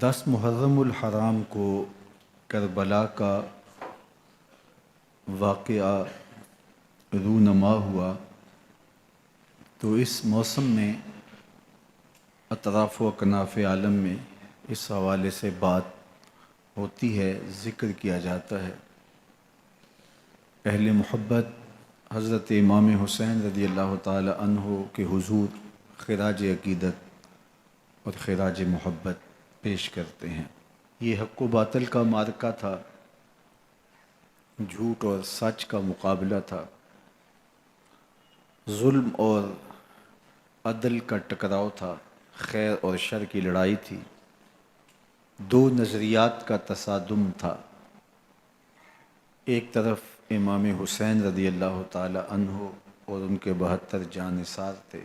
10 محرم الحرام کو کربلا کا واقعہ رونما ہوا تو اس موسم میں اطراف و اکناف عالم میں اس حوالے سے بات ہوتی ہے، ذکر کیا جاتا ہے۔ اہل محبت حضرت امام حسین رضی اللہ تعالی عنہ کے حضور خراج عقیدت اور خراج محبت پیش کرتے ہیں۔ یہ حق و باطل کا معرکہ تھا، جھوٹ اور سچ کا مقابلہ تھا، ظلم اور عدل کا ٹکراؤ تھا، خیر اور شر کی لڑائی تھی، دو نظریات کا تصادم تھا۔ ایک طرف امام حسین رضی اللہ تعالی عنہ اور ان کے 72 جانثار تھے،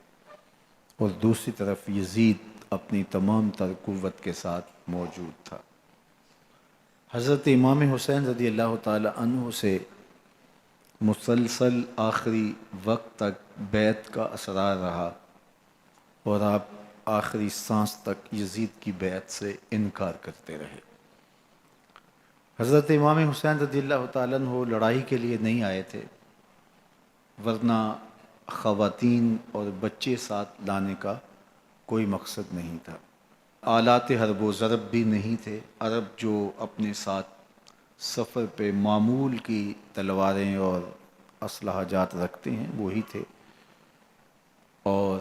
اور دوسری طرف یزید اپنی تمام تر قوت کے ساتھ موجود تھا۔ حضرت امام حسین رضی اللہ تعالی عنہ سے مسلسل آخری وقت تک بیعت کا اسرار رہا، اور آپ آخری سانس تک یزید کی بیعت سے انکار کرتے رہے۔ حضرت امام حسین رضی اللہ تعالیٰ عنہ لڑائی کے لیے نہیں آئے تھے، ورنہ خواتین اور بچے ساتھ لانے کا کوئی مقصد نہیں تھا۔ آلات حرب و ضرب بھی نہیں تھے۔ عرب جو اپنے ساتھ سفر پہ معمول کی تلواریں اور اسلحہ جات رکھتے ہیں وہی تھے، اور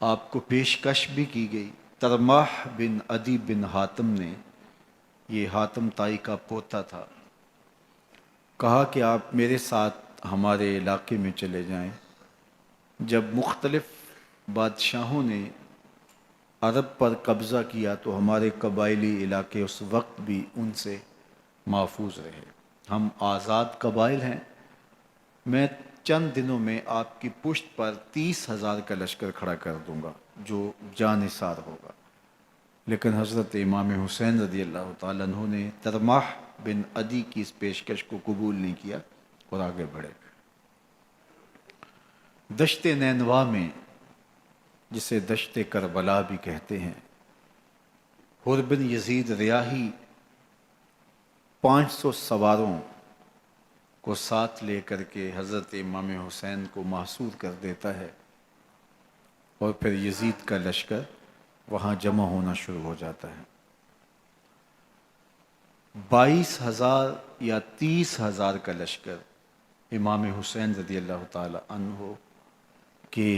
آپ کو پیشکش بھی کی گئی۔ ترماح بن عدی بن حاتم نے، یہ حاتم تائی کا پوتا تھا، کہا کہ آپ میرے ساتھ ہمارے علاقے میں چلے جائیں۔ جب مختلف بادشاہوں نے عرب پر قبضہ کیا تو ہمارے قبائلی علاقے اس وقت بھی ان سے محفوظ رہے۔ ہم آزاد قبائل ہیں، میں چند دنوں میں آپ کی پشت پر 30,000 کا لشکر کھڑا کر دوں گا جو جانثار ہوگا۔ لیکن حضرت امام حسین رضی اللہ تعالیٰ عنہ نے ترماح بن عدی کی اس پیشکش کو قبول نہیں کیا اور آگے بڑھے۔ دشت نینوا میں، جسے دشت کربلا بھی کہتے ہیں، حر بن یزید ریاحی 500 سواروں کو ساتھ لے کر کے حضرت امام حسین کو محصور کر دیتا ہے، اور پھر یزید کا لشکر وہاں جمع ہونا شروع ہو جاتا ہے۔ 22,000 یا 30,000 کا لشکر امام حسین رضی اللہ تعالی عنہ کے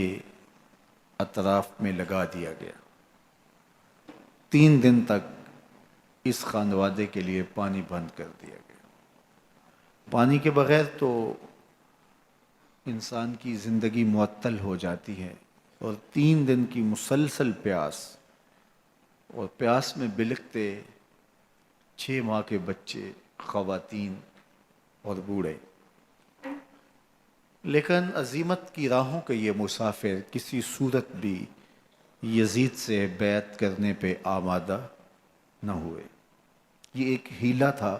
اطراف میں لگا دیا گیا۔ 3 دن تک اس خانوادے کے لیے پانی بند کر دیا گیا۔ پانی کے بغیر تو انسان کی زندگی معطل ہو جاتی ہے، اور 3 دن کی مسلسل پیاس، اور پیاس میں بلکتے 6 ماہ کے بچے، خواتین اور بوڑھے۔ لیکن عزیمت کی راہوں کے یہ مسافر کسی صورت بھی یزید سے بیعت کرنے پہ آمادہ نہ ہوئے۔ یہ ایک حیلہ تھا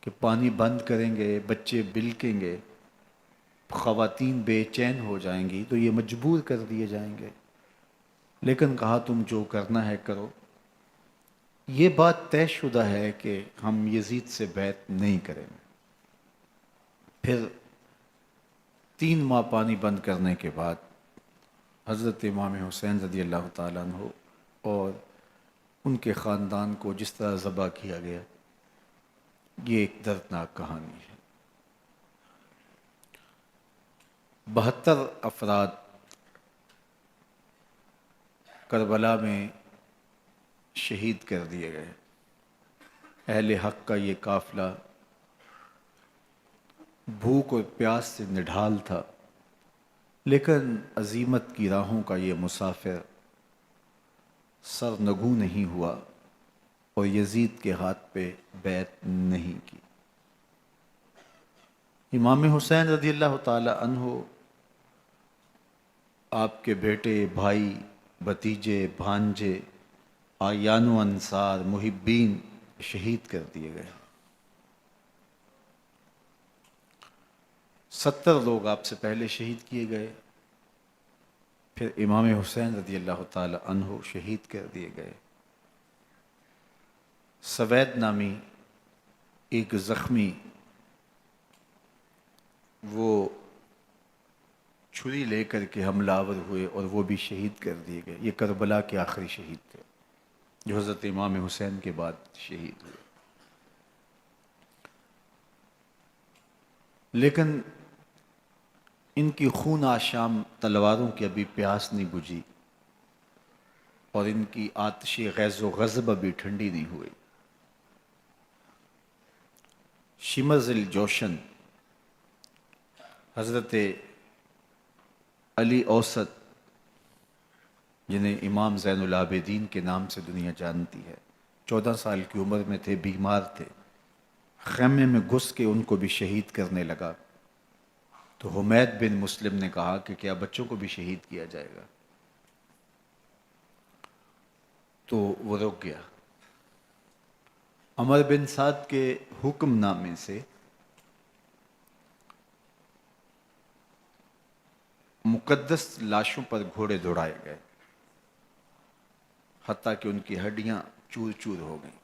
کہ پانی بند کریں گے، بچے بلکیں گے، خواتین بے چین ہو جائیں گی تو یہ مجبور کر دیے جائیں گے۔ لیکن کہا تم جو کرنا ہے کرو۔ یہ بات طے شدہ ہے کہ ہم یزید سے بیعت نہیں کریں گے۔ پھر 3 ماہ پانی بند کرنے کے بعد حضرت امام حسین رضی اللہ تعالیٰ عنہ اور ان کے خاندان کو جس طرح ذبح کیا گیا، یہ ایک دردناک کہانی ہے۔ 72 افراد کربلا میں شہید کر دیے گئے۔ اہل حق کا یہ قافلہ بھوک اور پیاس سے نڈھال تھا، لیکن عزیمت کی راہوں کا یہ مسافر سرنگوں نہیں ہوا اور یزید کے ہاتھ پہ بیعت نہیں کی۔ امام حسین رضی اللہ تعالی عنہ آپ کے بیٹے، بھائی، بھتیجے، بھانجے، اعیان و انصار، محبین شہید کر دیے گئے۔ 70 لوگ آپ سے پہلے شہید کیے گئے، پھر امام حسین رضی اللہ تعالی عنہ شہید کر دیے گئے۔ سوید نامی ایک زخمی وہ چھری لے کر کے حملہ آور ہوئے اور وہ بھی شہید کر دیے گئے. یہ کربلا کے آخری شہید تھے جو حضرت امام حسین کے بعد شہید ہوئے. لیکن ان کی خون آشام تلواروں کی ابھی پیاس نہیں بجھی اور ان کی آتش غیظ و غضب ابھی ٹھنڈی نہیں ہوئی. شمز الجوشن حضرت علی اوسط جنہیں امام زین العابدین کے نام سے دنیا جانتی ہے، 14 سال کی عمر میں تھے، بیمار تھے، خیمے میں گھس کے ان کو بھی شہید کرنے لگا. تو حمید بن مسلم نے کہا کہ کیا بچوں کو بھی شہید کیا جائے گا؟ تو وہ رک گیا. عمر بن سعد کے حکم نامے سے مقدس لاشوں پر گھوڑے دوڑائے گئے، حتیٰ کہ ان کی ہڈیاں چور چور ہو گئیں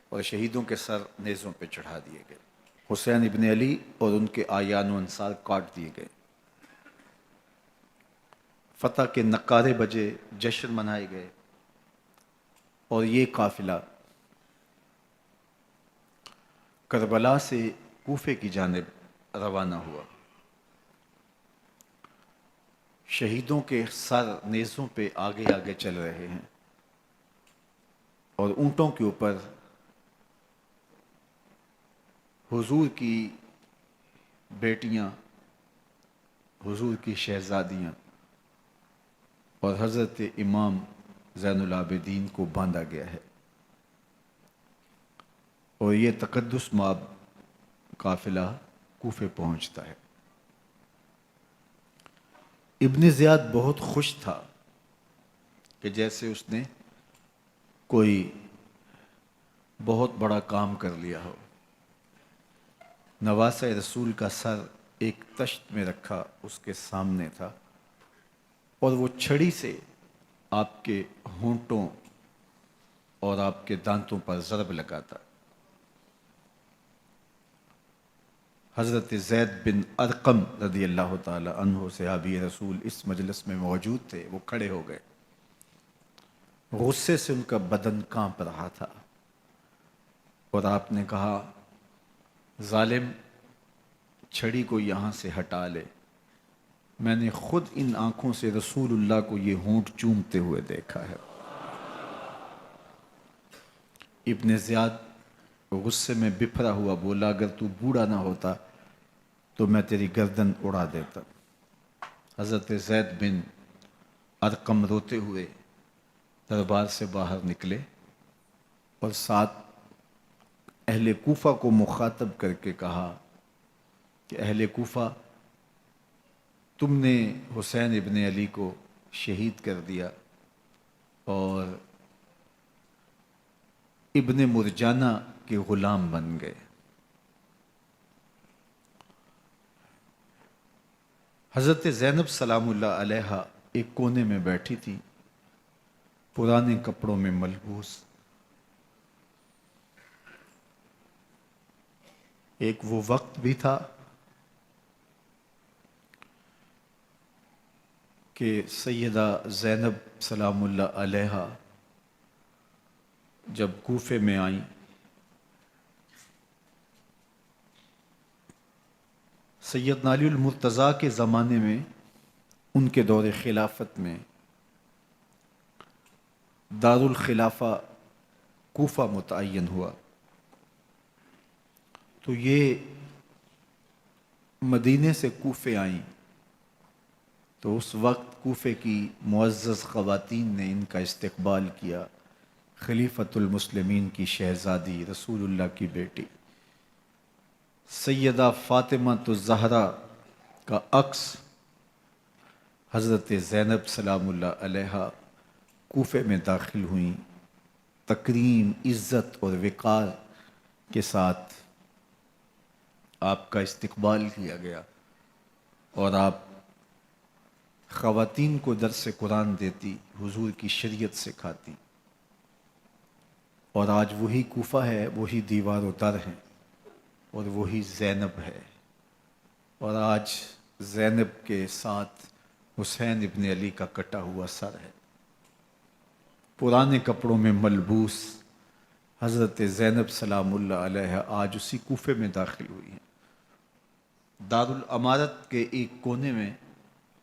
اور شہیدوں کے سر نیزوں پہ چڑھا دیے گئے. حسین ابن علی اور ان کے آیان و انصار کاٹ دیے گئے. فتح کے نقارے بجے، جشن منائے گئے اور یہ قافلہ کربلا سے کوفے کی جانب روانہ ہوا. شہیدوں کے سر نیزوں پہ آگے آگے چل رہے ہیں اور اونٹوں کے اوپر حضور کی بیٹیاں، حضور کی شہزادیاں اور حضرت امام زین العابدین کو باندھا گیا ہے. اور یہ تقدس مآب قافلہ کوفے پہنچتا ہے. ابن زیاد بہت خوش تھا کہ جیسے اس نے کوئی بہت بڑا کام کر لیا ہو. نواسہ رسول کا سر ایک تشت میں رکھا اس کے سامنے تھا اور وہ چھڑی سے آپ کے ہونٹوں اور آپ کے دانتوں پر ضرب لگاتا. حضرت زید بن ارقم رضی اللہ تعالی عنہ صحابی رسول اس مجلس میں موجود تھے. وہ کھڑے ہو گئے، غصے سے ان کا بدن کانپ رہا تھا اور آپ نے کہا، ظالم، چھڑی کو یہاں سے ہٹا لے. میں نے خود ان آنکھوں سے رسول اللہ کو یہ ہونٹ چومتے ہوئے دیکھا ہے. ابن زیاد غصے میں بپھرا ہوا بولا، اگر تو بوڑھا نہ ہوتا تو میں تیری گردن اڑا دیتا. حضرت زید بن ارقم روتے ہوئے دربار سے باہر نکلے اور ساتھ اہل کوفہ کو مخاطب کر کے کہا کہ اہل کوفہ، تم نے حسین ابن علی کو شہید کر دیا اور ابن مرجانہ کے غلام بن گئے. حضرت زینب سلام اللہ علیہا ایک کونے میں بیٹھی تھی، پرانے کپڑوں میں ملبوس. ایک وہ وقت بھی تھا کہ سیدہ زینب سلام اللہ علیہا جب کوفے میں آئیں سیدنا علی المرتضیٰ کے زمانے میں، ان کے دور خلافت میں دارالخلافہ کوفہ متعین ہوا. تو یہ مدینے سے کوفے آئیں تو اس وقت کوفے کی معزز خواتین نے ان کا استقبال کیا. خلیفۃ المسلمین کی شہزادی، رسول اللہ کی بیٹی سیدہ فاطمہ الزہرا کا عکس حضرت زینب سلام اللہ علیہا کوفے میں داخل ہوئیں. تکریم، عزت اور وقار کے ساتھ آپ کا استقبال کیا گیا اور آپ خواتین کو درس قرآن دیتی، حضور کی شریعت سکھاتی. اور آج وہی کوفہ ہے، وہی دیوار و در ہیں، اور وہی زینب ہے، اور آج زینب کے ساتھ حسین ابن علی کا کٹا ہوا سر ہے۔ پرانے کپڑوں میں ملبوس حضرت زینب سلام اللہ علیہ آج اسی کوفے میں داخل ہوئی ہیں۔ دارالامارت کے ایک کونے میں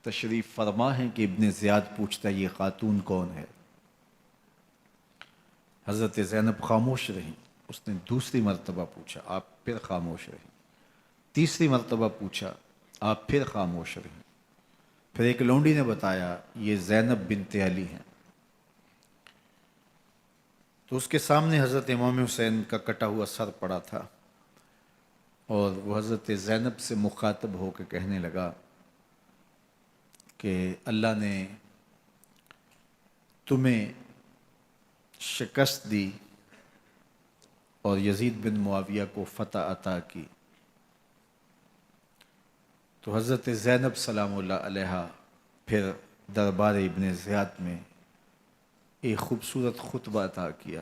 تشریف فرما ہے کہ ابن زیاد پوچھتا ہے یہ خاتون کون ہے؟ حضرت زینب خاموش رہیں۔ اس نے دوسری مرتبہ پوچھا، آپ پھر خاموش رہیں۔ تیسری مرتبہ پوچھا، آپ پھر خاموش رہیں۔ پھر ایک لونڈی نے بتایا یہ زینب بنت علی ہیں۔ تو اس کے سامنے حضرت امام حسین کا کٹا ہوا سر پڑا تھا، اور وہ حضرت زینب سے مخاطب ہو کے کہنے لگا کہ اللہ نے تمہیں شکست دی اور یزید بن معاویہ کو فتح عطا کی۔ تو حضرت زینب سلام اللہ علیہ پھر دربار ابن زیاد میں ایک خوبصورت خطبہ عطا کیا۔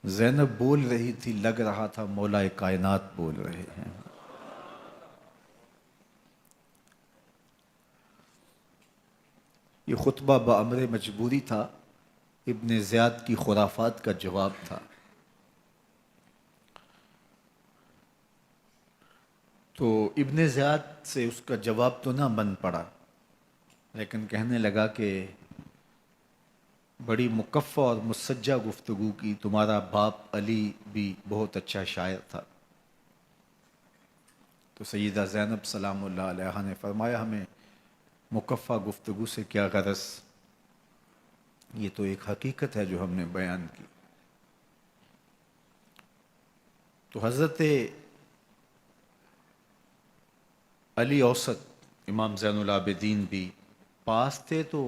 زینب بول رہی تھی، لگ رہا تھا مولا کائنات بول رہے ہیں۔ یہ خطبہ بامر مجبوری تھا، ابن زیاد کی خرافات کا جواب تھا۔ تو ابن زیاد سے اس کا جواب تو نہ بن پڑا، لیکن کہنے لگا کہ بڑی مکفہ اور مسجع گفتگو کی، تمہارا باپ علی بھی بہت اچھا شاعر تھا۔ تو سیدہ زینب سلام اللہ علیہ نے فرمایا ہمیں مکفہ گفتگو سے کیا غرض، یہ تو ایک حقیقت ہے جو ہم نے بیان کی۔ تو حضرت علی اوسط امام زین العابدین بھی پاس تھے، تو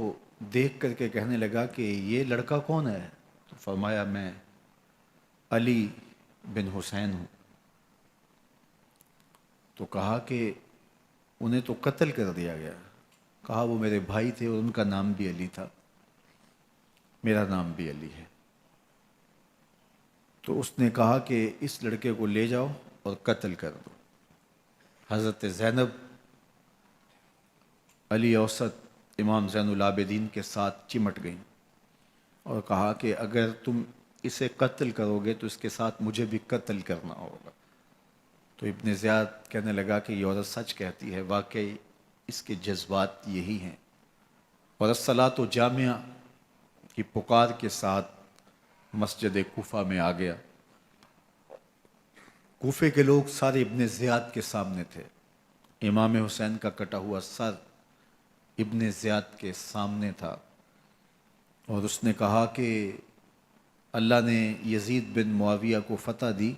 دیکھ کر کے کہنے لگا کہ یہ لڑکا کون ہے؟ تو فرمایا میں علی بن حسین ہوں۔ تو کہا کہ انہیں تو قتل کر دیا گیا۔ کہا وہ میرے بھائی تھے اور ان کا نام بھی علی تھا، میرا نام بھی علی ہے۔ تو اس نے کہا کہ اس لڑکے کو لے جاؤ اور قتل کر دو۔ حضرت زینب علی اوسط امام زین العابدین کے ساتھ چمٹ گئیں اور کہا کہ اگر تم اسے قتل کرو گے تو اس کے ساتھ مجھے بھی قتل کرنا ہوگا۔ تو ابن زیاد کہنے لگا کہ یہ عورت سچ کہتی ہے، واقعی اس کے جذبات یہی ہیں۔ اور الصلاۃ جامعہ کی پکار کے ساتھ مسجد کوفہ میں آ گیا۔ کوفے کے لوگ سارے ابن زیاد کے سامنے تھے۔ امام حسین کا کٹا ہوا سر ابن زیاد کے سامنے تھا، اور اس نے کہا کہ اللہ نے یزید بن معاویہ کو فتح دی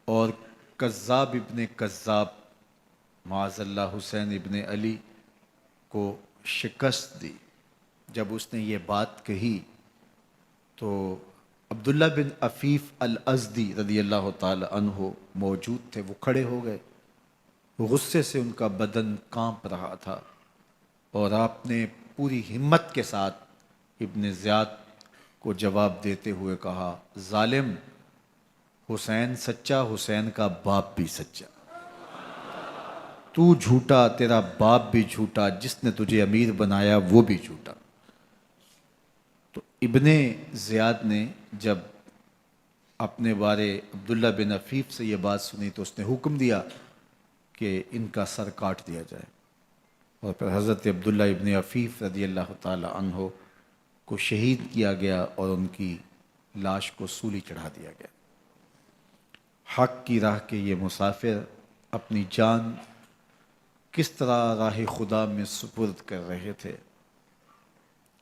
اور کذاب ابن کذاب معاذ اللہ حسین ابن علی کو شکست دی۔ جب اس نے یہ بات کہی تو عبداللہ بن عفیف الازدی رضی اللہ تعالی عنہ موجود تھے، وہ کھڑے ہو گئے۔ غصے سے ان کا بدن کانپ رہا تھا، اور آپ نے پوری ہمت کے ساتھ ابن زیاد کو جواب دیتے ہوئے کہا، ظالم، حسین سچا، حسین کا باپ بھی سچا، تو جھوٹا، تیرا باپ بھی جھوٹا، جس نے تجھے امیر بنایا وہ بھی جھوٹا۔ تو ابن زیاد نے جب اپنے بارے عبداللہ بن عفیف سے یہ بات سنی تو اس نے حکم دیا کہ ان کا سر کاٹ دیا جائے، اور پھر حضرت عبداللہ ابن عفیف رضی اللہ تعالی عنہ کو شہید کیا گیا اور ان کی لاش کو سولی چڑھا دیا گیا۔ حق کی راہ کے یہ مسافر اپنی جان کس طرح راہ خدا میں سپرد کر رہے تھے۔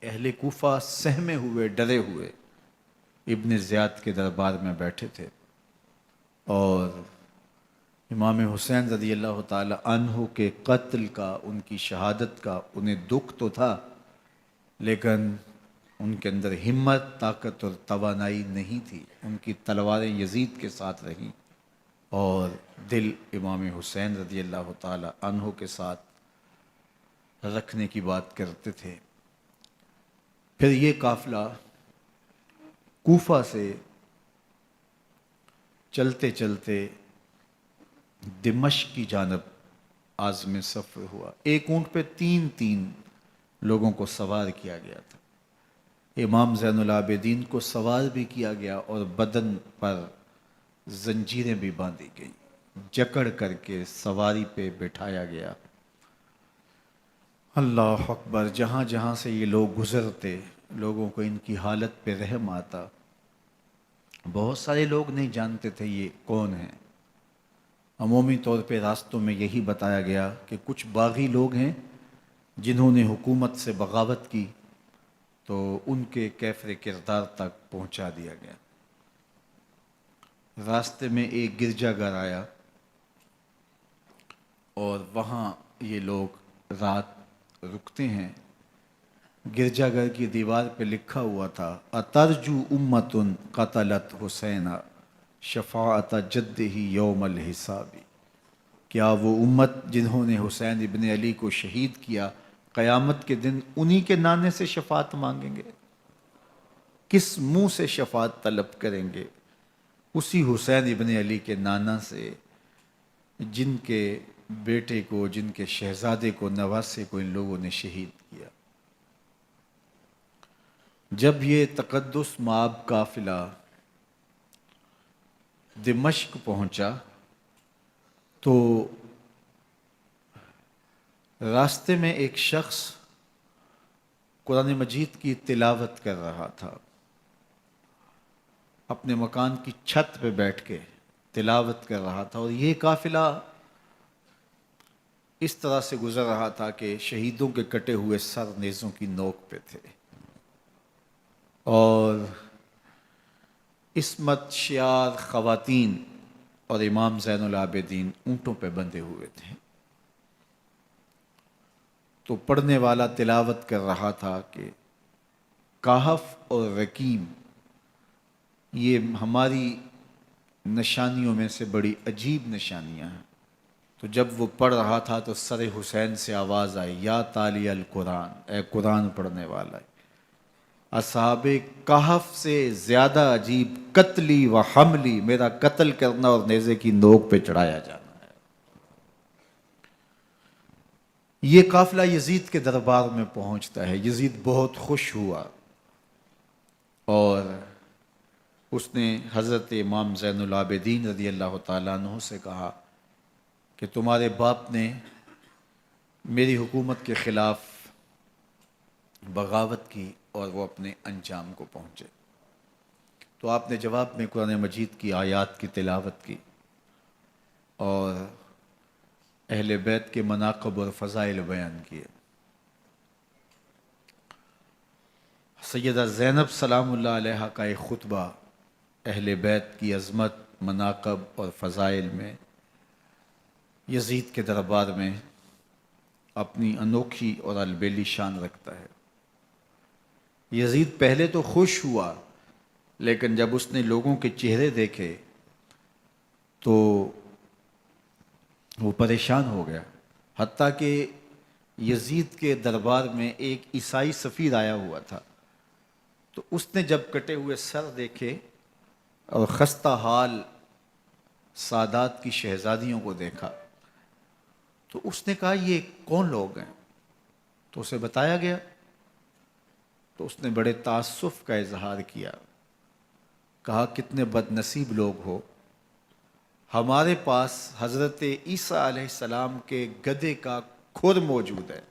اہل کوفہ سہمے ہوئے، ڈرے ہوئے ابن زیاد کے دربار میں بیٹھے تھے، اور امام حسین رضی اللہ تعالی عنہ کے قتل کا، ان کی شہادت کا انہیں دکھ تو تھا، لیکن ان کے اندر ہمت، طاقت اور توانائی نہیں تھی۔ ان کی تلواریں یزید کے ساتھ رہیں اور دل امام حسین رضی اللہ تعالی عنہ کے ساتھ رکھنے کی بات کرتے تھے۔ پھر یہ قافلہ کوفہ سے چلتے چلتے دمشق کی جانب عازم سفر ہوا۔ ایک اونٹ پہ تین تین لوگوں کو سوار کیا گیا تھا۔ امام زین العابدین کو سوار بھی کیا گیا اور بدن پر زنجیریں بھی باندھی گئیں، جکڑ کر کے سواری پہ بٹھایا گیا۔ اللہ اکبر! جہاں جہاں سے یہ لوگ گزرتے لوگوں کو ان کی حالت پہ رحم آتا۔ بہت سارے لوگ نہیں جانتے تھے یہ کون ہیں۔ عمومی طور پہ راستوں میں یہی بتایا گیا کہ کچھ باغی لوگ ہیں جنہوں نے حکومت سے بغاوت کی، تو ان کے کیفر کردار تک پہنچا دیا گیا۔ راستے میں ایک گرجا گھر آیا اور وہاں یہ لوگ رات رکتے ہیں۔ گرجا گھر کی دیوار پہ لکھا ہوا تھا اترجو امت قتلت حسین شفاعت جدہ یوم الحساب، کیا وہ امت جنہوں نے حسین ابن علی کو شہید کیا قیامت کے دن انہی کے نانے سے شفاعت مانگیں گے؟ کس منہ سے شفاعت طلب کریں گے؟ اسی حسین ابن علی کے نانا سے، جن کے بیٹے کو، جن کے شہزادے کو، نواسے کو ان لوگوں نے شہید کیا۔ جب یہ تقدس مآب قافلہ دمشق پہنچا تو راستے میں ایک شخص قرآن مجید کی تلاوت کر رہا تھا، اپنے مکان کی چھت پہ بیٹھ کے تلاوت کر رہا تھا، اور یہ قافلہ اس طرح سے گزر رہا تھا کہ شہیدوں کے کٹے ہوئے سر نیزوں کی نوک پہ تھے، اور عصمت شیار خواتین اور امام زین العابدین اونٹوں پہ بندھے ہوئے تھے۔ تو پڑھنے والا تلاوت کر رہا تھا کہ کہف اور رقیم یہ ہماری نشانیوں میں سے بڑی عجیب نشانیاں ہیں۔ تو جب وہ پڑھ رہا تھا تو سر حسین سے آواز آئی یا تالی القرآن، اے قرآن پڑھنے والا، اصحاب کہف سے زیادہ عجیب قتلی و حملی، میرا قتل کرنا اور نیزے کی نوک پہ چڑھایا جانا ہے۔ یہ قافلہ یزید کے دربار میں پہنچتا ہے۔ یزید بہت خوش ہوا اور اس نے حضرت امام زین العابدین رضی اللہ تعالیٰ عنہ سے کہا کہ تمہارے باپ نے میری حکومت کے خلاف بغاوت کی اور وہ اپنے انجام کو پہنچے۔ تو آپ نے جواب میں قرآن مجید کی آیات کی تلاوت کی اور اہل بیت کے مناقب اور فضائل بیان کیے۔ سیدہ زینب سلام اللہ علیہا کا ایک خطبہ اہل بیت کی عظمت، مناقب اور فضائل میں یزید کے دربار میں اپنی انوکھی اور البیلی شان رکھتا ہے۔ یزید پہلے تو خوش ہوا، لیکن جب اس نے لوگوں کے چہرے دیکھے تو وہ پریشان ہو گیا، حتیٰ کہ یزید کے دربار میں ایک عیسائی سفیر آیا ہوا تھا، تو اس نے جب کٹے ہوئے سر دیکھے اور خستہ حال سادات کی شہزادیوں کو دیکھا تو اس نے کہا یہ کون لوگ ہیں؟ تو اسے بتایا گیا، تو اس نے بڑے تاسف کا اظہار کیا، کہا کتنے بد نصیب لوگ ہو، ہمارے پاس حضرت عیسیٰ علیہ السلام کے گدھے کا کھر موجود ہے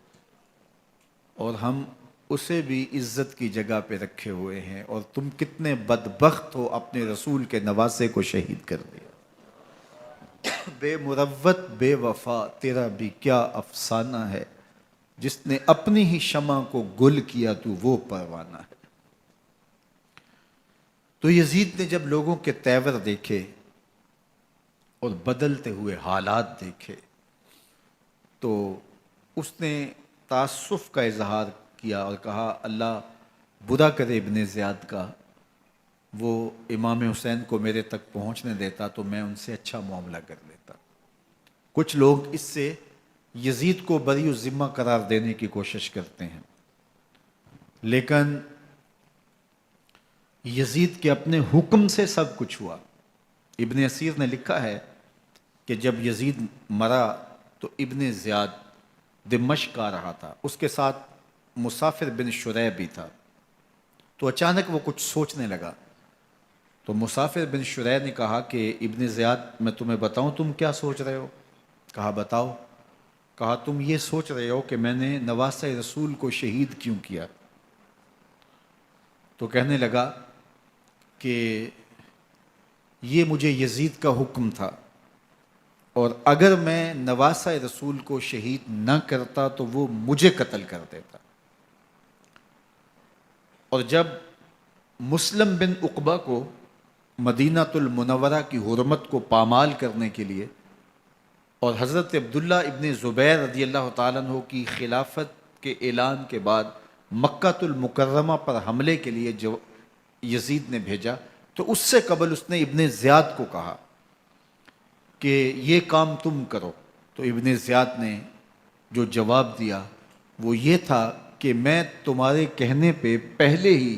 اور ہم اسے بھی عزت کی جگہ پہ رکھے ہوئے ہیں، اور تم کتنے بدبخت ہو، اپنے رسول کے نواسے کو شہید کر دیا۔ بے مروت بے وفا تیرا بھی کیا افسانہ ہے، جس نے اپنی ہی شمع کو گل کیا تو وہ پروانہ ہے۔ تو یزید نے جب لوگوں کے تیور دیکھے اور بدلتے ہوئے حالات دیکھے تو اس نے تاسف کا اظہار کیا اور کہا اللہ برا کرے ابن زیاد کا، وہ امام حسین کو میرے تک پہنچنے دیتا تو میں ان سے اچھا معاملہ کر لیتا۔ کچھ لوگ اس سے یزید کو بری الذمہ قرار دینے کی کوشش کرتے ہیں، لیکن یزید کے اپنے حکم سے سب کچھ ہوا۔ ابن اسیر نے لکھا ہے کہ جب یزید مرا تو ابن زیاد دمشق آ رہا تھا، اس کے ساتھ مسافر بن شریح بھی تھا، تو اچانک وہ کچھ سوچنے لگا۔ تو مسافر بن شریح نے کہا کہ ابن زیاد میں تمہیں بتاؤں تم کیا سوچ رہے ہو؟ کہا بتاؤ۔ کہا تم یہ سوچ رہے ہو کہ میں نے نواسہ رسول کو شہید کیوں کیا؟ تو کہنے لگا کہ یہ مجھے یزید کا حکم تھا، اور اگر میں نواسہ رسول کو شہید نہ کرتا تو وہ مجھے قتل کر دیتا۔ اور جب مسلم بن عقبہ کو مدینہ المنورہ کی حرمت کو پامال کرنے کے لیے اور حضرت عبداللہ ابن زبیر رضی اللہ تعالیٰ عنہ کی خلافت کے اعلان کے بعد مکہ المکرمہ پر حملے کے لیے جو یزید نے بھیجا، تو اس سے قبل اس نے ابن زیاد کو کہا کہ یہ کام تم کرو۔ تو ابن زیاد نے جو جواب دیا وہ یہ تھا کہ میں تمہارے کہنے پہ پہلے ہی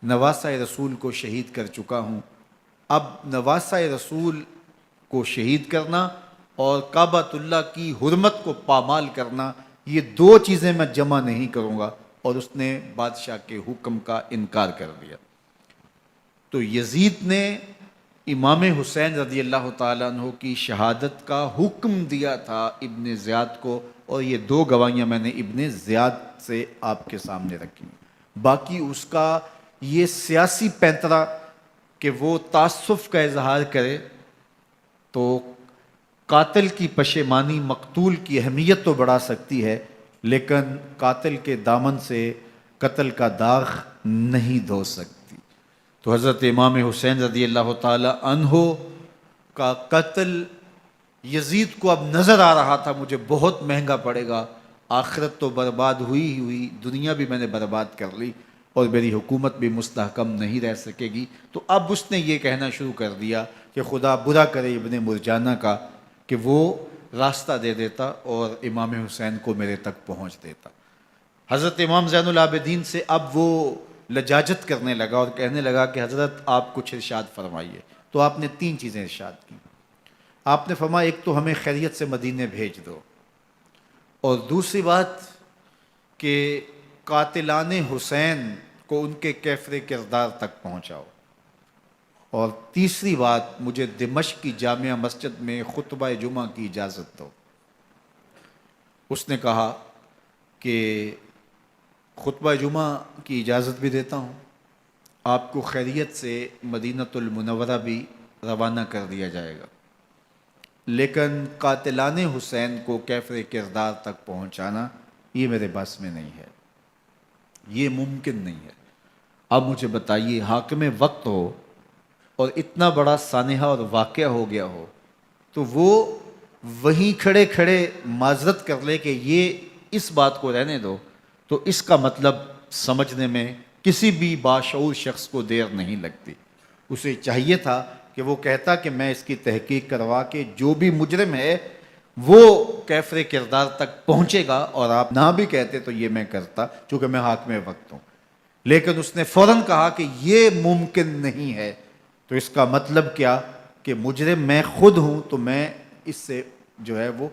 نواسہ رسول کو شہید کر چکا ہوں، اب نواسہ رسول کو شہید کرنا اور کعبۃ اللہ کی حرمت کو پامال کرنا، یہ دو چیزیں میں جمع نہیں کروں گا، اور اس نے بادشاہ کے حکم کا انکار کر دیا۔ تو یزید نے امام حسین رضی اللہ تعالیٰ عنہ کی شہادت کا حکم دیا تھا ابن زیاد کو، اور یہ دو گواہیاں میں نے ابن زیاد سے آپ کے سامنے رکھی۔ باقی اس کا یہ سیاسی پینترا کہ وہ تعصب کا اظہار کرے، تو قاتل کی پشیمانی مقتول کی اہمیت تو بڑھا سکتی ہے، لیکن قاتل کے دامن سے قتل کا داغ نہیں دھو سکتی۔ تو حضرت امام حسین رضی اللہ تعالی عنہ کا قتل یزید کو اب نظر آ رہا تھا مجھے بہت مہنگا پڑے گا، آخرت تو برباد ہوئی ہی ہوئی، دنیا بھی میں نے برباد کر لی، اور میری حکومت بھی مستحکم نہیں رہ سکے گی۔ تو اب اس نے یہ کہنا شروع کر دیا کہ خدا برا کرے ابن مرجانہ کا کہ وہ راستہ دے دیتا اور امام حسین کو میرے تک پہنچ دیتا۔ حضرت امام زین العابدین سے اب وہ لجاجت کرنے لگا اور کہنے لگا کہ حضرت آپ کچھ ارشاد فرمائیے۔ تو آپ نے تین چیزیں ارشاد کی۔ آپ نے فرمایا ایک تو ہمیں خیریت سے مدینے بھیج دو، اور دوسری بات کہ قاتلان حسین کو ان کے کیفر کردار تک پہنچاؤ، اور تیسری بات مجھے دمشق کی جامعہ مسجد میں خطبہ جمعہ کی اجازت دو۔ اس نے کہا کہ خطبہ جمعہ کی اجازت بھی دیتا ہوں، آپ کو خیریت سے مدینہ المنورہ بھی روانہ کر دیا جائے گا، لیکن قاتلان حسین کو کیفر کردار تک پہنچانا یہ میرے بس میں نہیں ہے، یہ ممکن نہیں ہے۔ اب مجھے بتائیے، حاکم وقت ہو اور اتنا بڑا سانحہ اور واقعہ ہو گیا ہو، تو وہ وہیں کھڑے کھڑے معذرت کر لے کہ یہ اس بات کو رہنے دو، تو اس کا مطلب سمجھنے میں کسی بھی باشعور شخص کو دیر نہیں لگتی۔ اسے چاہیے تھا کہ وہ کہتا کہ میں اس کی تحقیق کروا کے جو بھی مجرم ہے وہ کیفر کردار تک پہنچے گا، اور آپ نہ بھی کہتے تو یہ میں کرتا چونکہ میں حاکم وقت ہوں۔ لیکن اس نے فوراً کہا کہ یہ ممکن نہیں ہے، تو اس کا مطلب کیا کہ مجرم میں خود ہوں، تو میں اس سے جو ہے وہ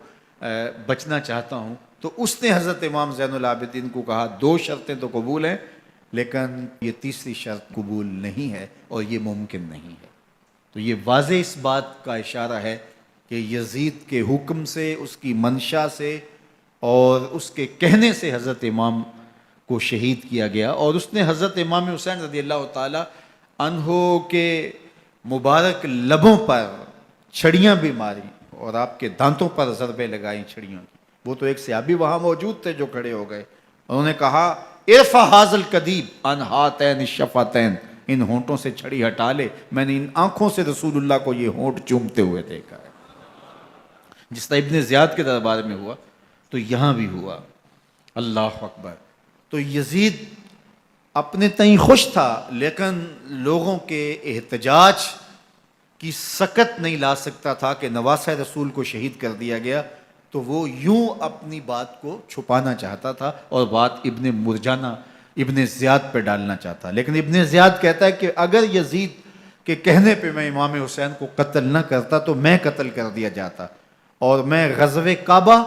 بچنا چاہتا ہوں۔ تو اس نے حضرت امام زین العابدین کو کہا دو شرطیں تو قبول ہیں، لیکن یہ تیسری شرط قبول نہیں ہے اور یہ ممکن نہیں ہے۔ تو یہ واضح اس بات کا اشارہ ہے کہ یزید کے حکم سے، اس کی منشا سے اور اس کے کہنے سے حضرت امام کو شہید کیا گیا، اور اس نے حضرت امام حسین رضی اللہ تعالی عنہ کے مبارک لبوں پر چھڑیاں بھی ماری اور آپ کے دانتوں پر ضربیں لگائیں چھڑیوں کی۔ وہ تو ایک صحابی وہاں موجود تھے جو کھڑے ہو گئے، انہوں نے کہا ارفع ھذا القدیب عن ھاتین الشفتین، ان ہونٹوں سے چھڑی ہٹا لے، میں نے ان آنکھوں سے رسول اللہ کو یہ ہونٹ چومتے ہوئے دیکھا ہے۔ جس طرح ابن زیاد کے دربار میں ہوا تو یہاں بھی ہوا۔ اللہ اکبر۔ تو یزید اپنے تئیں خوش تھا، لیکن لوگوں کے احتجاج کی سکت نہیں لا سکتا تھا کہ نواسہ رسول کو شہید کر دیا گیا، تو وہ یوں اپنی بات کو چھپانا چاہتا تھا، اور بات ابن مرجانہ ابن زیاد پہ ڈالنا چاہتا، لیکن ابن زیاد کہتا ہے کہ اگر یزید کے کہنے پہ میں امام حسین کو قتل نہ کرتا تو میں قتل کر دیا جاتا، اور میں غزوہ کعبہ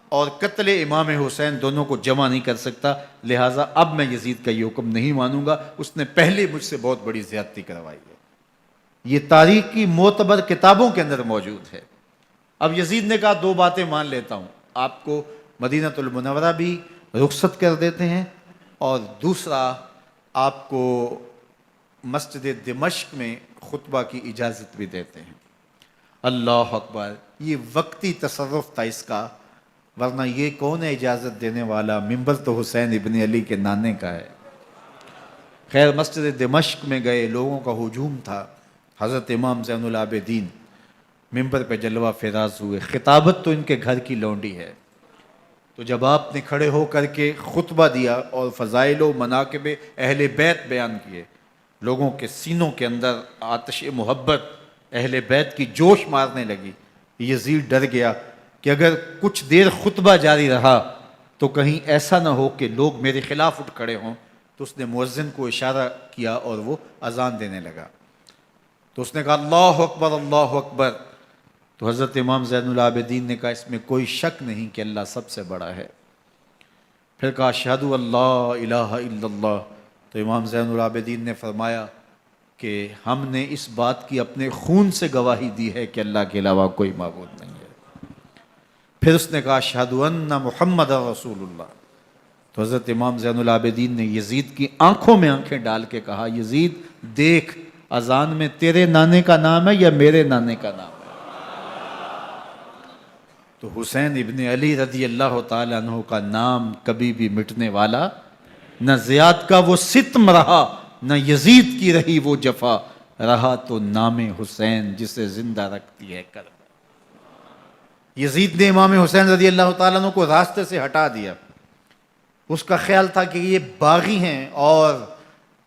اور قتل امام حسین دونوں کو جمع نہیں کر سکتا، لہٰذا اب میں یزید کا یہ حکم نہیں مانوں گا، اس نے پہلے مجھ سے بہت بڑی زیادتی کروائی ہے۔ یہ تاریخ کی معتبر کتابوں کے اندر موجود ہے۔ اب یزید نے کہا دو باتیں مان لیتا ہوں، آپ کو مدینہ المنورہ بھی رخصت کر دیتے ہیں، اور دوسرا آپ کو مسجد دمشق میں خطبہ کی اجازت بھی دیتے ہیں۔ اللہ اکبر، یہ وقتی تصرف تھا اس کا، ورنہ یہ کون ہے اجازت دینے والا؟ ممبر تو حسین ابن علی کے نانے کا ہے۔ خیر، مسجد دمشق میں گئے، لوگوں کا ہجوم تھا، حضرت امام زین العابدین ممبر پہ جلوہ فراز ہوئے، خطابت تو ان کے گھر کی لونڈی ہے، تو جب آپ نے کھڑے ہو کر کے خطبہ دیا اور فضائل و مناقب اہل بیت بیان کیے، لوگوں کے سینوں کے اندر آتش محبت اہل بیت کی جوش مارنے لگی۔ یزید ڈر گیا کہ اگر کچھ دیر خطبہ جاری رہا تو کہیں ایسا نہ ہو کہ لوگ میرے خلاف اٹھ کھڑے ہوں، تو اس نے مؤذن کو اشارہ کیا اور وہ اذان دینے لگا، تو اس نے کہا اللہ اکبر اللہ اکبر، تو حضرت امام زین العابدین نے کہا اس میں کوئی شک نہیں کہ اللہ سب سے بڑا ہے۔ پھر کہا اشہد اللہ الہ الا اللہ، تو امام زین العابدین نے فرمایا کہ ہم نے اس بات کی اپنے خون سے گواہی دی ہے کہ اللہ کے علاوہ کوئی معبود نہیں ہے۔ پھر اس نے کہا اشہد ان محمد رسول اللہ، تو حضرت امام زین العابدین نے یزید کی آنکھوں میں آنکھیں ڈال کے کہا یزید دیکھ، اذان میں تیرے نانے کا نام ہے یا میرے نانے کا نام ہے؟ تو حسین ابن علی رضی اللہ تعالیٰ عنہ کا نام کبھی بھی مٹنے والا نہ زیاد کا وہ ستم رہا، نہ یزید کی رہی وہ جفا، رہا تو نام حسین جسے زندہ رکھتی ہے کربلا۔ یزید نے امام حسین رضی اللہ تعالیٰ عنہ کو راستے سے ہٹا دیا، اس کا خیال تھا کہ یہ باغی ہیں اور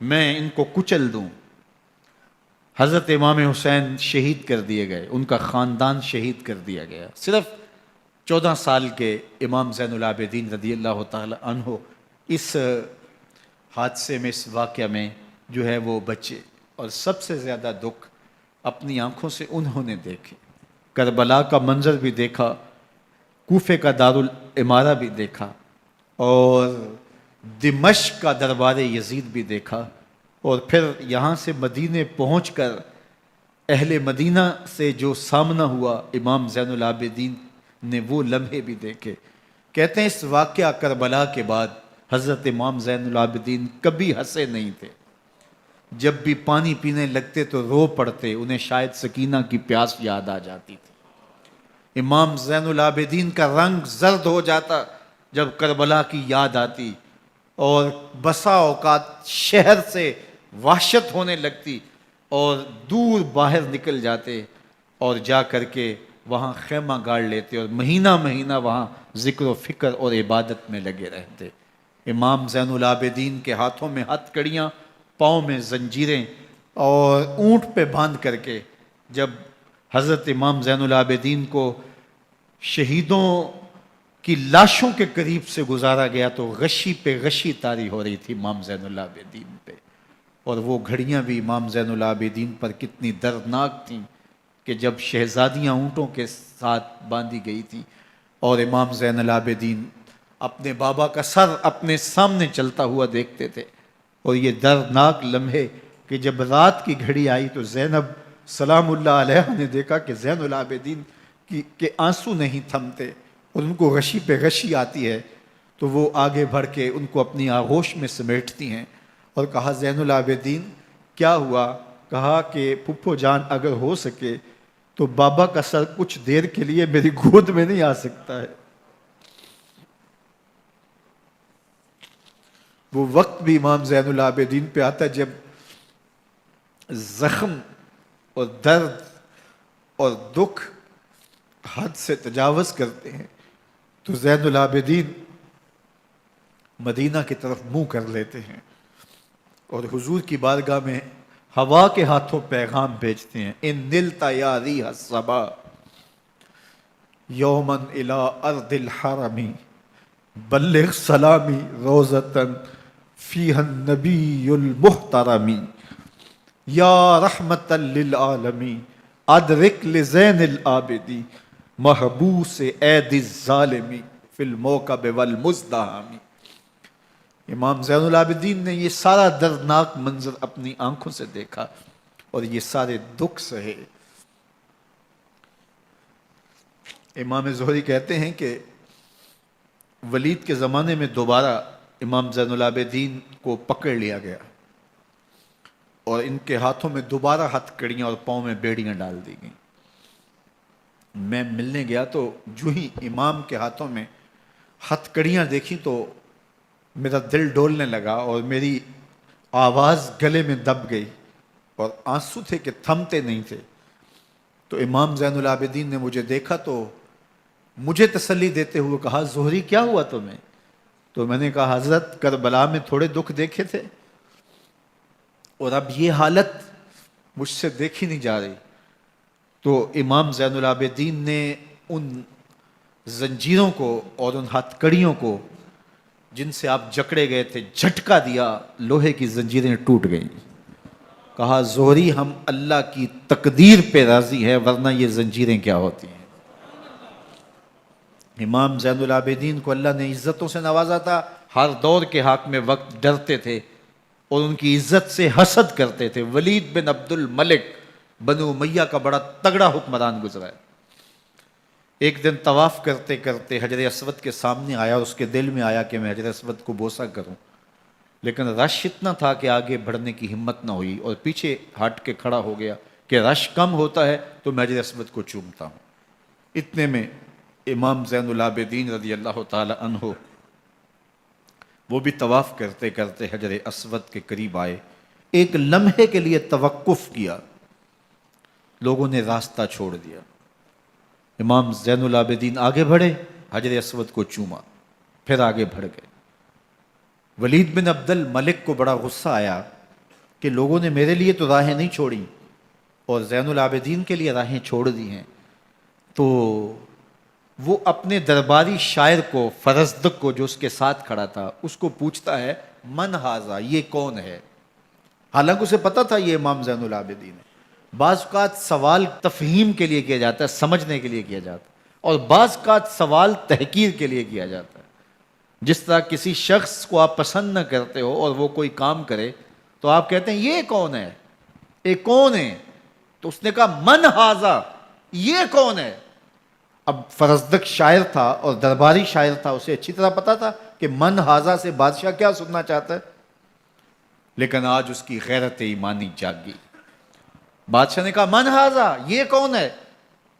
میں ان کو کچل دوں۔ حضرت امام حسین شہید کر دیے گئے، ان کا خاندان شہید کر دیا گیا۔ صرف 14 سال کے امام زین العابدین رضی اللہ تعالی عنہ اس حادثے میں، اس واقعہ میں جو ہے وہ بچے، اور سب سے زیادہ دکھ اپنی آنکھوں سے انہوں نے دیکھے، کربلا کا منظر بھی دیکھا، کوفے کا دارالعمارہ بھی دیکھا، اور دمشق کا دربار یزید بھی دیکھا، اور پھر یہاں سے مدینے پہنچ کر اہل مدینہ سے جو سامنا ہوا امام زین العابدین نے وہ لمحے بھی دیکھے۔ کہتے ہیں اس واقعہ کربلا کے بعد حضرت امام زین العابدین کبھی ہنسے نہیں تھے، جب بھی پانی پینے لگتے تو رو پڑتے، انہیں شاید سکینہ کی پیاس یاد آ جاتی تھی۔ امام زین العابدین کا رنگ زرد ہو جاتا جب کربلا کی یاد آتی، اور بسا اوقات شہر سے وحشت ہونے لگتی اور دور باہر نکل جاتے اور جا کر کے وہاں خیمہ گاڑ لیتے اور مہینہ مہینہ وہاں ذکر و فکر اور عبادت میں لگے رہتے۔ امام زین العابدین کے ہاتھوں میں ہتھ کڑیاں، پاؤں میں زنجیریں، اور اونٹ پہ باندھ کر کے جب حضرت امام زین العابدین کو شہیدوں کی لاشوں کے قریب سے گزارا گیا تو غشی پہ غشی طاری ہو رہی تھی امام زین العابدین پہ، اور وہ گھڑیاں بھی امام زین العابدین پر کتنی دردناک تھیں کہ جب شہزادیاں اونٹوں کے ساتھ باندھی گئی تھی اور امام زین العابدین اپنے بابا کا سر اپنے سامنے چلتا ہوا دیکھتے تھے، اور یہ دردناک لمحے کہ جب رات کی گھڑی آئی تو زینب سلام اللہ علیہ نے دیکھا کہ زین العابدین کے آنسو نہیں تھمتے اور ان کو غشی پہ غشی آتی ہے، تو وہ آگے بڑھ کے ان کو اپنی آغوش میں سمیٹتی ہیں اور کہا زین العابدین کیا ہوا؟ کہا کہ پھپھو جان اگر ہو سکے تو بابا کا سر کچھ دیر کے لیے میری گود میں نہیں آ سکتا ہے۔ وہ وقت بھی امام زین العابدین پہ آتا ہے جب زخم اور درد اور دکھ حد سے تجاوز کرتے ہیں تو زین العابدین مدینہ کی طرف منہ کر لیتے ہیں اور حضور کی بارگاہ میں ہوا کے ہاتھوں پیغام بھیجتے ہیں، ان نلتا یا ریح الصبا یومن الی ارض الحرمی بلغ سلامی روزتن فیہا النبی المحترم یا رحمتا للعالمین ادرک لزین العابدی محبوس عید الظالمی فی الموکب والمزدحم۔ امام زین العابدین نے یہ سارا دردناک منظر اپنی آنکھوں سے دیکھا اور یہ سارے دکھ سہے۔ امام زہری کہتے ہیں کہ ولید کے زمانے میں دوبارہ امام زین العابدین کو پکڑ لیا گیا اور ان کے ہاتھوں میں دوبارہ ہتھ کڑیاں اور پاؤں میں بیڑیاں ڈال دی گئیں۔ میں ملنے گیا تو جو ہی امام کے ہاتھوں میں ہتھ کڑیاں دیکھی تو میرا دل ڈولنے لگا اور میری آواز گلے میں دب گئی اور آنسو تھے کہ تھمتے نہیں تھے۔ تو امام زین العابدین نے مجھے دیکھا تو مجھے تسلی دیتے ہوئے کہا زہری کیا ہوا تمہیں؟ تو میں نے کہا حضرت کربلا میں تھوڑے دکھ دیکھے تھے اور اب یہ حالت مجھ سے دیکھی نہیں جا رہی۔ تو امام زین العابدین نے ان زنجیروں کو اور ان ہتھ کڑیوں کو جن سے آپ جکڑے گئے تھے جھٹکا دیا، لوہے کی زنجیریں ٹوٹ گئیں۔ کہا زہری ہم اللہ کی تقدیر پہ راضی ہیں ورنہ یہ زنجیریں کیا ہوتی ہیں۔ امام زین العابدین کو اللہ نے عزتوں سے نوازا تھا، ہر دور کے حاکم وقت ڈرتے تھے اور ان کی عزت سے حسد کرتے تھے۔ ولید بن عبد الملک بنو امیہ کا بڑا تگڑا حکمران گزرا ہے۔ ایک دن طواف کرتے کرتے حجر اسود کے سامنے آیا اور اس کے دل میں آیا کہ میں حجر اسود کو بوسہ کروں، لیکن رش اتنا تھا کہ آگے بڑھنے کی ہمت نہ ہوئی اور پیچھے ہٹ کے کھڑا ہو گیا کہ رش کم ہوتا ہے تو میں حجر اسود کو چومتا ہوں۔ اتنے میں امام زین العابدین رضی اللہ تعالی عنہ وہ بھی طواف کرتے کرتے حجر اسود کے قریب آئے، ایک لمحے کے لیے توقف کیا، لوگوں نے راستہ چھوڑ دیا۔ امام زین العابدین آگے بڑھے، حجر اسود کو چوما، پھر آگے بڑھ گئے۔ ولید بن عبد الملک کو بڑا غصہ آیا کہ لوگوں نے میرے لیے تو راہیں نہیں چھوڑی اور زین العابدین کے لیے راہیں چھوڑ دی ہیں۔ تو وہ اپنے درباری شاعر کو، فرزدق کو جو اس کے ساتھ کھڑا تھا، اس کو پوچھتا ہے من ھذا، یہ کون ہے؟ حالانکہ اسے پتا تھا یہ امام زین العابدین ہے۔ بعض اوقات سوال تفہیم کے لیے کیا جاتا ہے، سمجھنے کے لیے کیا جاتا ہے، اور بعض اوقات سوال تحقیر کے لیے کیا جاتا ہے۔ جس طرح کسی شخص کو آپ پسند نہ کرتے ہو اور وہ کوئی کام کرے تو آپ کہتے ہیں یہ کون ہے، یہ کون ہے؟ تو اس نے کہا من ھذا، یہ کون ہے؟ اب فرزدق شاعر تھا اور درباری شاعر تھا، اسے اچھی طرح پتا تھا کہ من ھذا سے بادشاہ کیا سننا چاہتا ہے، لیکن آج اس کی غیرت ایمانی جاگی۔ بادشاہ نے کہا من ھذا، یہ کون ہے؟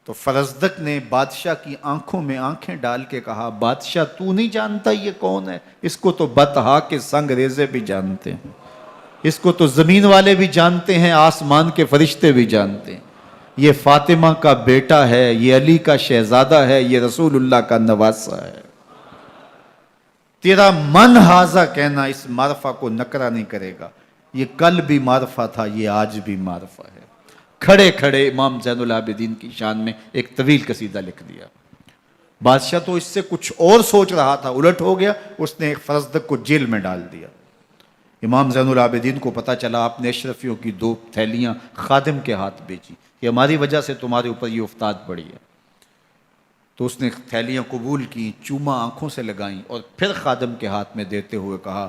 تو فرزدق نے بادشاہ کی آنکھوں میں آنکھیں ڈال کے کہا بادشاہ تو نہیں جانتا یہ کون ہے؟ اس کو تو بطحا کے سنگ ریزے بھی جانتے ہیں، اس کو تو زمین والے بھی جانتے ہیں، آسمان کے فرشتے بھی جانتے ہیں۔ یہ فاطمہ کا بیٹا ہے، یہ علی کا شہزادہ ہے، یہ رسول اللہ کا نواسہ ہے۔ تیرا من ھذا کہنا اس معرفہ کو نکرا نہیں کرے گا، یہ کل بھی معرفہ تھا، یہ آج بھی معرفہ ہے۔ کھڑے کھڑے امام زین العابدین کی شان میں ایک طویل قصیدہ لکھ دیا۔ بادشاہ تو اس سے کچھ اور سوچ رہا تھا، الٹ ہو گیا، اس نے فرزدق کو جیل میں ڈال دیا۔ امام زین العابدین کو پتا چلا، آپ نے اشرفیوں کی 2 تھیلیاں خادم کے ہاتھ بیچی کہ ہماری وجہ سے تمہارے اوپر یہ افتاد پڑی ہے۔ تو اس نے تھیلیاں قبول کی، چوما آنکھوں سے لگائیں اور پھر خادم کے ہاتھ میں دیتے ہوئے کہا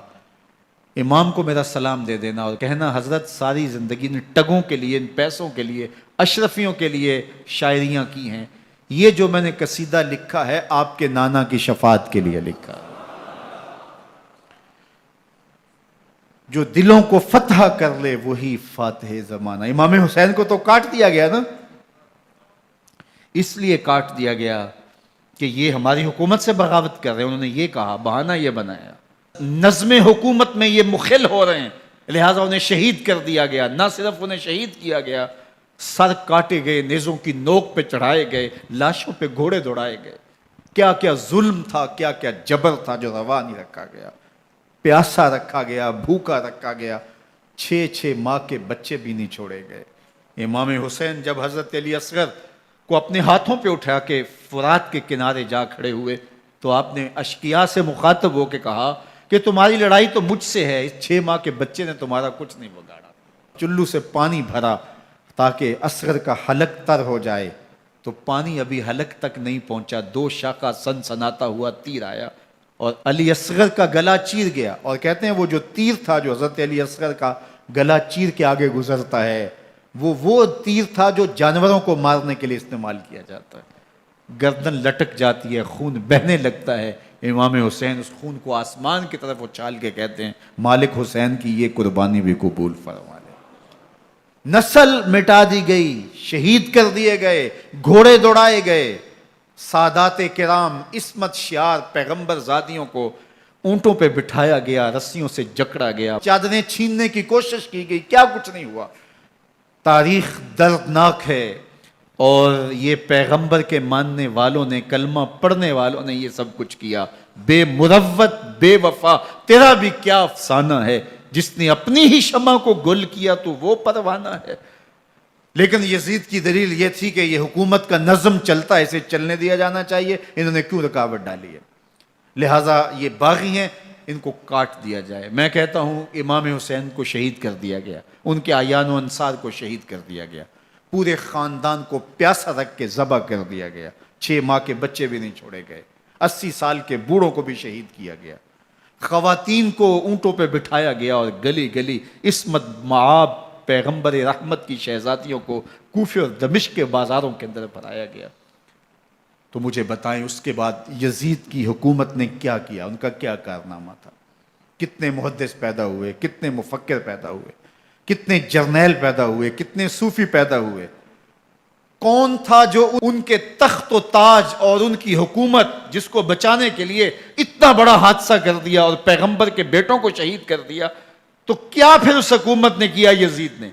امام کو میرا سلام دے دینا اور کہنا حضرت ساری زندگی نے ٹگوں کے لیے، ان پیسوں کے لیے، اشرفیوں کے لیے شاعریاں کی ہیں، یہ جو میں نے قصیدہ لکھا ہے آپ کے نانا کی شفاعت کے لیے لکھا ہے۔ جو دلوں کو فتح کر لے وہی فاتح زمانہ۔ امام حسین کو تو کاٹ دیا گیا نا، اس لیے کاٹ دیا گیا کہ یہ ہماری حکومت سے بغاوت کر رہے ہیں، انہوں نے یہ کہا، بہانہ یہ بنایا، نظم حکومت میں یہ مخل ہو رہے ہیں، لہٰذا انہیں شہید کر دیا گیا۔ نہ صرف انہیں شہید کیا گیا، سر کاٹے گئے، نیزوں کی نوک پہ چڑھائے گئے، لاشوں پہ گھوڑے دوڑائے گئے۔ کیا کیا ظلم تھا، کیا کیا جبر تھا جو روا نہیں رکھا گیا۔ پیاسا رکھا گیا، بھوکا رکھا گیا، 6 ماہ کے بچے بھی نہیں چھوڑے گئے۔ امام حسین جب حضرت علی اصغر کو اپنے ہاتھوں پہ اٹھا کے فرات کے کنارے جا کھڑے ہوئے تو آپ نے اشقیاء سے مخاطب ہو کے کہا کہ تمہاری لڑائی تو مجھ سے ہے، اس 6 ماہ کے بچے نے تمہارا کچھ نہیں بگاڑا۔ چلو سے پانی بھرا تاکہ اصغر کا حلق تر ہو جائے، تو پانی ابھی حلق تک نہیں پہنچا، 2 شاخہ سن سناتا ہوا تیر آیا اور علی اصغر کا گلا چیر گیا۔ اور کہتے ہیں وہ جو تیر تھا جو حضرت علی اصغر کا گلا چیر کے آگے گزرتا ہے، وہ تیر تھا جو جانوروں کو مارنے کے لیے استعمال کیا جاتا ہے۔ گردن لٹک جاتی ہے، خون بہنے لگتا ہے، امام حسین اس خون کو آسمان کی طرف اچھال کے کہتے ہیں مالک حسین کی یہ قربانی بھی قبول فرما لے۔ نسل مٹا دی گئی، شہید کر دیے گئے، گھوڑے دوڑائے گئے، سادات کرام عصمت شعار پیغمبر زادیوں کو اونٹوں پہ بٹھایا گیا، رسیوں سے جکڑا گیا، چادریں چھیننے کی کوشش کی گئی، کیا کچھ نہیں ہوا۔ تاریخ دردناک ہے، اور یہ پیغمبر کے ماننے والوں نے، کلمہ پڑھنے والوں نے یہ سب کچھ کیا۔ بے مروت، بے وفا، تیرا بھی کیا افسانہ ہے، جس نے اپنی ہی شمع کو گل کیا تو وہ پروانہ ہے۔ لیکن یزید کی دلیل یہ تھی کہ یہ حکومت کا نظم چلتا ہے، اسے چلنے دیا جانا چاہیے، انہوں نے کیوں رکاوٹ ڈالی ہے، لہٰذا یہ باغی ہیں، ان کو کاٹ دیا جائے۔ میں کہتا ہوں امام حسین کو شہید کر دیا گیا، ان کے اعیان و انصار کو شہید کر دیا گیا، پورے خاندان کو پیاسا رکھ کے ذبح کر دیا گیا، 6 ماہ کے بچے بھی نہیں چھوڑے گئے، 80 سال کے بوڑھوں کو بھی شہید کیا گیا، خواتین کو اونٹوں پہ بٹھایا گیا، اور گلی گلی عصمت معاب پیغمبر رحمت کی شہزادیوں کو کوفے اور دمشق کے بازاروں کے اندر بھرایا گیا۔ تو مجھے بتائیں اس کے بعد یزید کی حکومت نے کیا کیا، ان کا کیا کارنامہ تھا؟ کتنے محدث پیدا ہوئے، کتنے مفکر پیدا ہوئے، کتنے جرنیل پیدا ہوئے، کتنے صوفی پیدا ہوئے؟ کون تھا جو ان کے تخت و تاج اور ان کی حکومت جس کو بچانے کے لیے اتنا بڑا حادثہ کر دیا اور پیغمبر کے بیٹوں کو شہید کر دیا؟ تو کیا پھر اس حکومت نے کیا یزید نے؟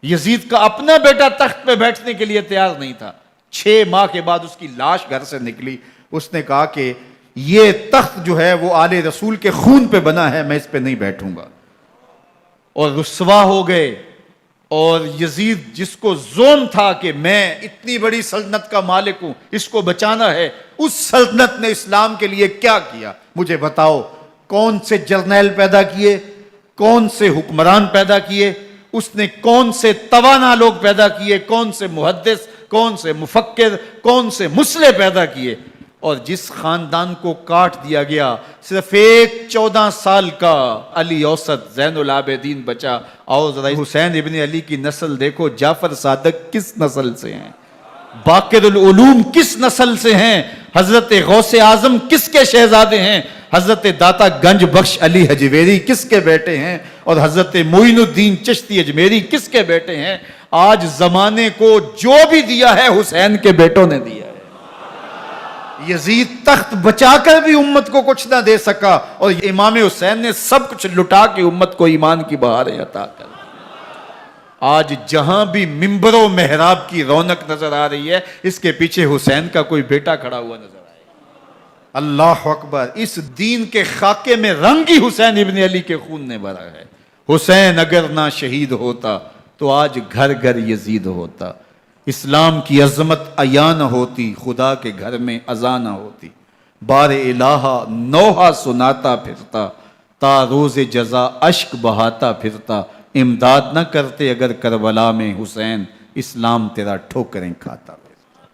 یزید کا اپنا بیٹا تخت پہ بیٹھنے کے لیے تیار نہیں تھا۔ 6 ماہ کے بعد اس کی لاش گھر سے نکلی، اس نے کہا کہ یہ تخت جو ہے وہ آل رسول کے خون پہ بنا ہے، میں اس پہ نہیں بیٹھوں گا، اور رسوا ہو گئے۔ اور یزید جس کو زوم تھا کہ میں اتنی بڑی سلطنت کا مالک ہوں، اس کو بچانا ہے، اس سلطنت نے اسلام کے لیے کیا کیا؟ مجھے بتاؤ، کون سے جرنیل پیدا کیے، کون سے حکمران پیدا کیے، اس نے کون سے توانا لوگ پیدا کیے، کون سے محدث، کون سے مفکر، کون سے مسلح پیدا کیے؟ اور جس خاندان کو کاٹ دیا گیا، صرف ایک 14 سال کا علی اوسط زین العابدین بچا۔ اور ذرا حسین ابن علی کی نسل دیکھو، جعفر صادق کس نسل سے ہیں، باقر العلوم کس نسل سے ہیں، حضرت غوث اعظم کس کے شہزادے ہیں، حضرت داتا گنج بخش علی حجویری کس کے بیٹے ہیں، اور حضرت معین الدین چشتی اجمیری کس کے بیٹے ہیں؟ آج زمانے کو جو بھی دیا ہے حسین کے بیٹوں نے دیا ہے۔ یزید تخت بچا کر بھی امت کو کچھ نہ دے سکا، اور امام حسین نے سب کچھ لٹا کے امت کو ایمان کی بہاریں عطا کر دی۔ آج جہاں بھی منبر و محراب کی رونق نظر آ رہی ہے، اس کے پیچھے حسین کا کوئی بیٹا کھڑا ہوا نظر آئے گا۔ اللہ اکبر! اس دین کے خاکے میں رنگ ہی حسین ابن علی کے خون نے بھرا ہے۔ حسین اگر نہ شہید ہوتا تو آج گھر گھر یزید ہوتا، اسلام کی عظمت عیاں نہ ہوتی، خدا کے گھر میں اذان نہ ہوتی، بار الہ نوحہ سناتا پھرتا، تا روز جزا اشک بہاتا پھرتا، امداد نہ کرتے اگر کربلا میں حسین، اسلام تیرا ٹھوکریں کھاتا۔